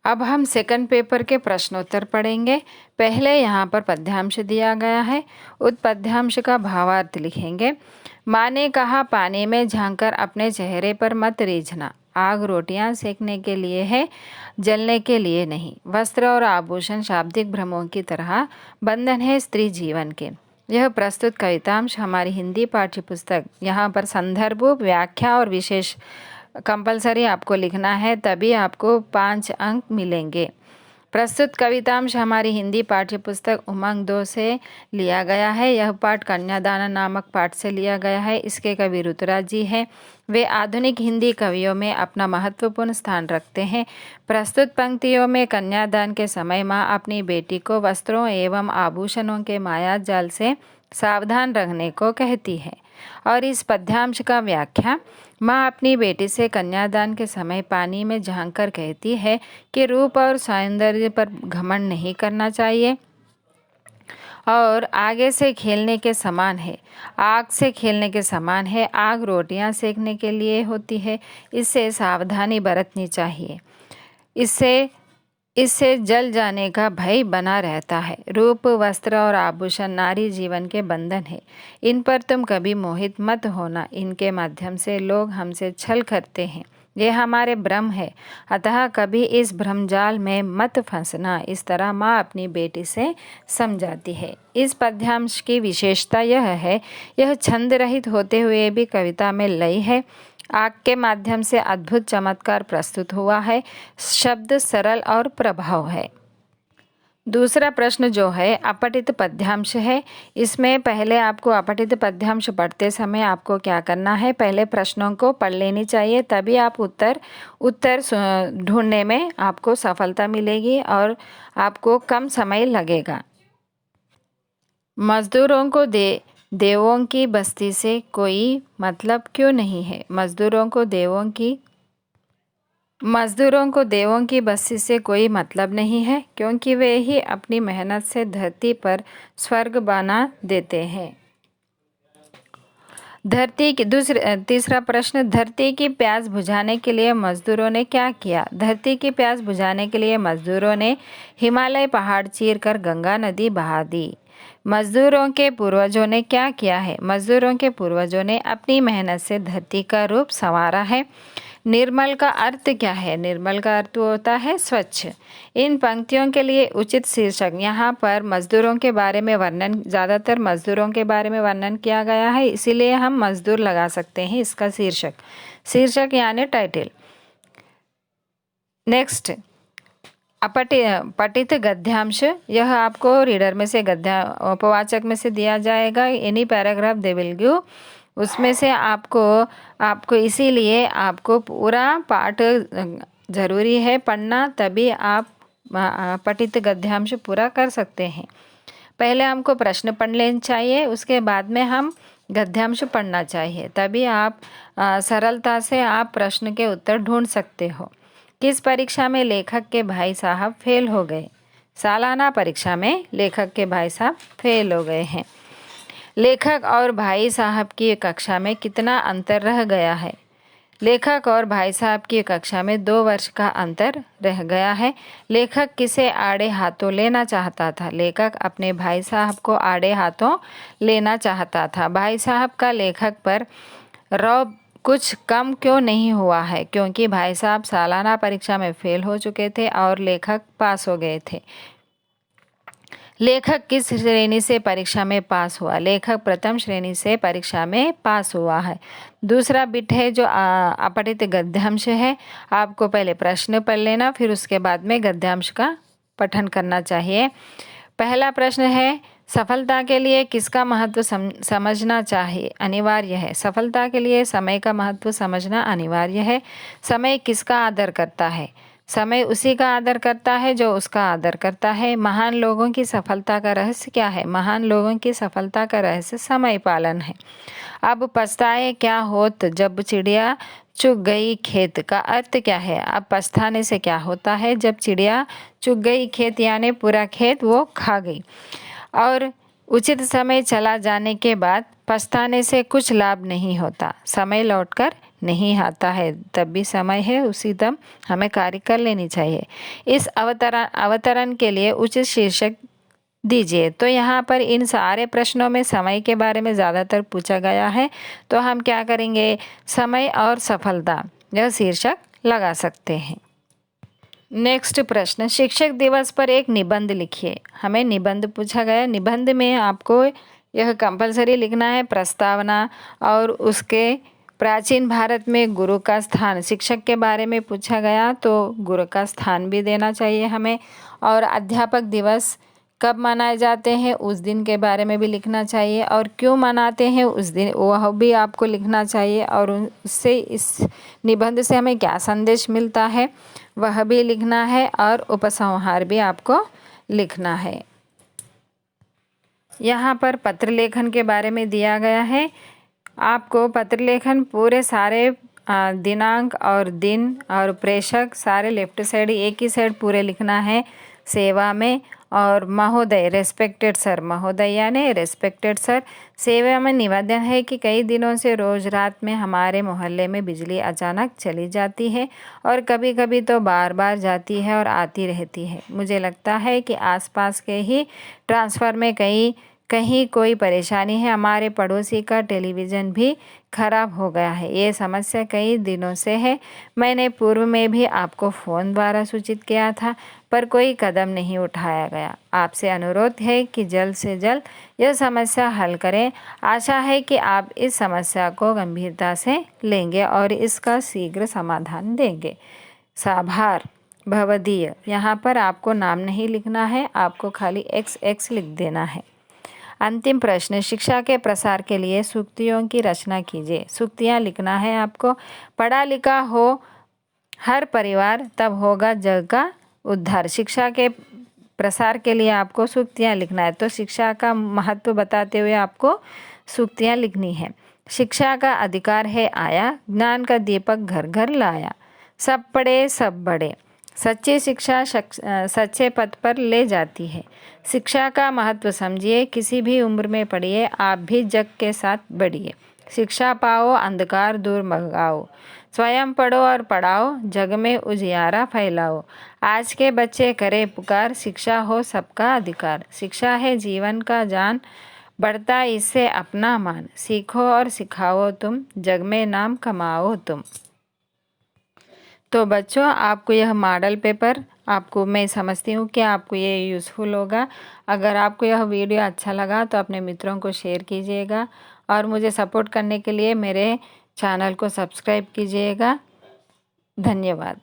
अब हम second paper के प्रश्नोत्तर पढ़ेंगे। पहले यहाँ पर पद्यांश दिया गया है, उस पद्यांश का भावार्थ लिखेंगे। माँ ने कहा पानी में झांककर अपने चेहरे पर मत रीझना। आग रोटियां सेकने के लिए है, जलने के लिए नहीं। वस्त्र और आभूषण शाब्दिक भ्रमों की तरह बंधन है स्त्री जीवन के। यह प्रस्तुत कवितांश हमारी हिंदी पाठ्य पुस्तक, यहाँ पर संदर्भ, व्याख्या और विशेष कंपलसरी आपको लिखना है, तभी आपको 5 अंक मिलेंगे। प्रस्तुत कवितांश हमारी हिंदी पाठ्य पुस्तक उमंग 2 से लिया गया है। यह पाठ कन्यादान नामक पाठ से लिया गया है। इसके कवि ऋतुराज जी हैं। वे आधुनिक हिंदी कवियों में अपना महत्वपूर्ण स्थान रखते हैं। प्रस्तुत पंक्तियों में कन्यादान के समय माँ अपनी बेटी को वस्त्रों एवं आभूषणों के माया जाल से सावधान रहने को कहती है। और इस पद्यांश का व्याख्या, माँ अपनी बेटी से कन्यादान के समय पानी में झांककर कहती है कि रूप और सौंदर्य पर घमंड नहीं करना चाहिए और आगे से खेलने के समान है, आग से खेलने के समान है। आग रोटियां सेकने के लिए होती है, इससे सावधानी बरतनी चाहिए। इससे जल जाने का भय बना रहता है। रूप, वस्त्र और आभूषण नारी जीवन के बंधन है। इन पर तुम कभी मोहित मत होना। इनके माध्यम से लोग हमसे छल करते हैं। ये हमारे भ्रम है, अतः कभी इस भ्रमजाल में मत फंसना। इस तरह माँ अपनी बेटी से समझाती है। इस पद्यांश की विशेषता यह है, यह छंद रहित होते हुए भी कविता में लय है। आग के माध्यम से अद्भुत चमत्कार प्रस्तुत हुआ है। शब्द सरल और प्रभाव है। दूसरा प्रश्न जो है अपठित पद्यांश है। इसमें पहले आपको अपठित पद्यांश पढ़ते समय आपको क्या करना है, पहले प्रश्नों को पढ़ लेनी चाहिए, तभी आप उत्तर ढूंढने में आपको सफलता मिलेगी और आपको कम समय लगेगा। मजदूरों को देवों की बस्ती से कोई मतलब क्यों नहीं है। मजदूरों को देवों की बस्ती से कोई मतलब नहीं है, क्योंकि वे ही अपनी मेहनत से धरती पर स्वर्ग बना देते हैं। तीसरा प्रश्न, धरती की प्यास बुझाने के लिए मजदूरों ने क्या किया। धरती की प्यास बुझाने के लिए मजदूरों ने हिमालय पहाड़ चीरकर गंगा नदी बहा दी। मजदूरों के पूर्वजों ने क्या किया है। मजदूरों के पूर्वजों ने अपनी मेहनत से धरती का रूप संवारा है। निर्मल का अर्थ क्या है। निर्मल का अर्थ होता है स्वच्छ। इन पंक्तियों के लिए उचित शीर्षक, यहाँ पर मजदूरों के बारे में वर्णन, ज़्यादातर मजदूरों के बारे में वर्णन किया गया है, इसीलिए हम मजदूर लगा सकते हैं इसका शीर्षक यानी टाइटल। नेक्स्ट, पठित गद्यांश, यह आपको रीडर में से उपवाचक में से दिया जाएगा। Any paragraph they will give, उसमें से आपको इसीलिए आपको पूरा पाठ ज़रूरी है पढ़ना, तभी आप पठित गद्यांश पूरा कर सकते हैं। पहले हमको प्रश्न पढ़ लेना चाहिए, उसके बाद में हम गद्यांश पढ़ना चाहिए, तभी आप सरलता से आप प्रश्न के उत्तर ढूंढ सकते हो। किस परीक्षा में लेखक के भाई साहब फेल हो गए। सालाना परीक्षा में लेखक के भाई साहब फेल हो गए हैं। लेखक और भाई साहब की कक्षा में कितना अंतर रह गया है। लेखक और भाई साहब की कक्षा में 2 वर्ष का अंतर रह गया है। लेखक किसे आड़े हाथों लेना चाहता था। लेखक अपने भाई साहब को आड़े हाथों लेना चाहता था। भाई साहब का लेखक पर रौब कुछ कम क्यों नहीं हुआ है, क्योंकि भाई साहब सालाना परीक्षा में फेल हो चुके थे और लेखक पास हो गए थे। लेखक किस श्रेणी से परीक्षा में पास हुआ। लेखक प्रथम श्रेणी से परीक्षा में पास हुआ है। दूसरा बिट है जो अपठित गद्यांश है। आपको पहले प्रश्न पढ़ लेना, फिर उसके बाद में गद्यांश का पठन करना चाहिए। पहला प्रश्न है, सफलता के लिए किसका महत्व समझना चाहिए, अनिवार्य है। सफलता के लिए समय का महत्व समझना अनिवार्य है। समय किसका आदर करता है। समय उसी का आदर करता है जो उसका आदर करता है। महान लोगों की सफलता का रहस्य क्या है। महान लोगों की सफलता का रहस्य समय पालन है। अब पछताए क्या होत जब चिड़िया चुग गई खेत का अर्थ क्या है। अब पछताने से क्या होता है, जब चिड़िया चुग गई खेत यानी पूरा खेत वो खा गई। और उचित समय चला जाने के बाद पछताने से कुछ लाभ नहीं होता, समय लौटकर नहीं आता है तब भी समय है, उसी दम हमें कार्य कर लेनी चाहिए। इस अवतरण के लिए उचित शीर्षक दीजिए। तो यहाँ पर इन सारे प्रश्नों में समय के बारे में ज़्यादातर पूछा गया है, तो हम क्या करेंगे, समय और सफलता यह शीर्षक लगा सकते हैं। नेक्स्ट प्रश्न, शिक्षक दिवस पर एक निबंध लिखिए। हमें निबंध पूछा गया। निबंध में आपको यह कंपलसरी लिखना है प्रस्तावना और उसके प्राचीन भारत में गुरु का स्थान, शिक्षक के बारे में पूछा गया तो गुरु का स्थान भी देना चाहिए हमें। और अध्यापक दिवस कब मनाए जाते हैं उस दिन के बारे में भी लिखना चाहिए, और क्यों मनाते हैं उस दिन वह भी आपको लिखना चाहिए, और उससे इस निबंध से हमें क्या संदेश मिलता है वह भी लिखना है, और उपसंहार भी आपको लिखना है। यहाँ पर पत्र लेखन के बारे में दिया गया है। आपको पत्र लेखन पूरे सारे दिनांक और दिन और प्रेषक सारे लेफ्ट साइड एक ही साइड पूरे लिखना है सेवा में। और महोदय, रेस्पेक्टेड सर, महोदय यानी रेस्पेक्टेड सर। सेवा में निवेदन है कि कई दिनों से रोज़ रात में हमारे मोहल्ले में बिजली अचानक चली जाती है और कभी कभी तो बार बार जाती है और आती रहती है। मुझे लगता है कि आसपास के ही ट्रांसफर में कहीं कोई परेशानी है। हमारे पड़ोसी का टेलीविज़न भी खराब हो गया है। ये समस्या कई दिनों से है। मैंने पूर्व में भी आपको फ़ोन द्वारा सूचित किया था पर कोई कदम नहीं उठाया गया। आपसे अनुरोध है कि जल्द से जल्द यह समस्या हल करें। आशा है कि आप इस समस्या को गंभीरता से लेंगे और इसका शीघ्र समाधान देंगे। साभार भवदीय। यहाँ पर आपको नाम नहीं लिखना है, आपको खाली XX लिख देना है। अंतिम प्रश्न, शिक्षा के प्रसार के लिए सूक्तियों की रचना कीजिए। सूक्तियाँ लिखना है आपको। पढ़ा लिखा हो हर परिवार तब होगा जग का उद्धार। शिक्षा के प्रसार के लिए आपको सूक्तियाँ लिखना है, तो शिक्षा का महत्व बताते हुए आपको सूक्तियाँ लिखनी है। शिक्षा का अधिकार है आया, ज्ञान का दीपक घर घर लाया। सब पढ़े सब बढ़े, सच्ची शिक्षा सच्चे पथ पर ले जाती है। शिक्षा का महत्व समझिए, किसी भी उम्र में पढ़िए, आप भी जग के साथ बढ़िए। शिक्षा पाओ, अंधकार दूर भगाओ, स्वयं पढ़ो और पढ़ाओ, जग में उजियारा फैलाओ। आज के बच्चे करे पुकार, शिक्षा हो सबका अधिकार। शिक्षा है जीवन का जान, बढ़ता इससे अपना मान। सीखो और सिखाओ तुम, जग में नाम कमाओ तुम। तो बच्चों, आपको यह मॉडल पेपर आपको मैं समझती हूँ कि आपको ये यूज़फुल होगा। अगर आपको यह वीडियो अच्छा लगा तो अपने मित्रों को शेयर कीजिएगा और मुझे सपोर्ट करने के लिए मेरे चैनल को सब्सक्राइब कीजिएगा। धन्यवाद।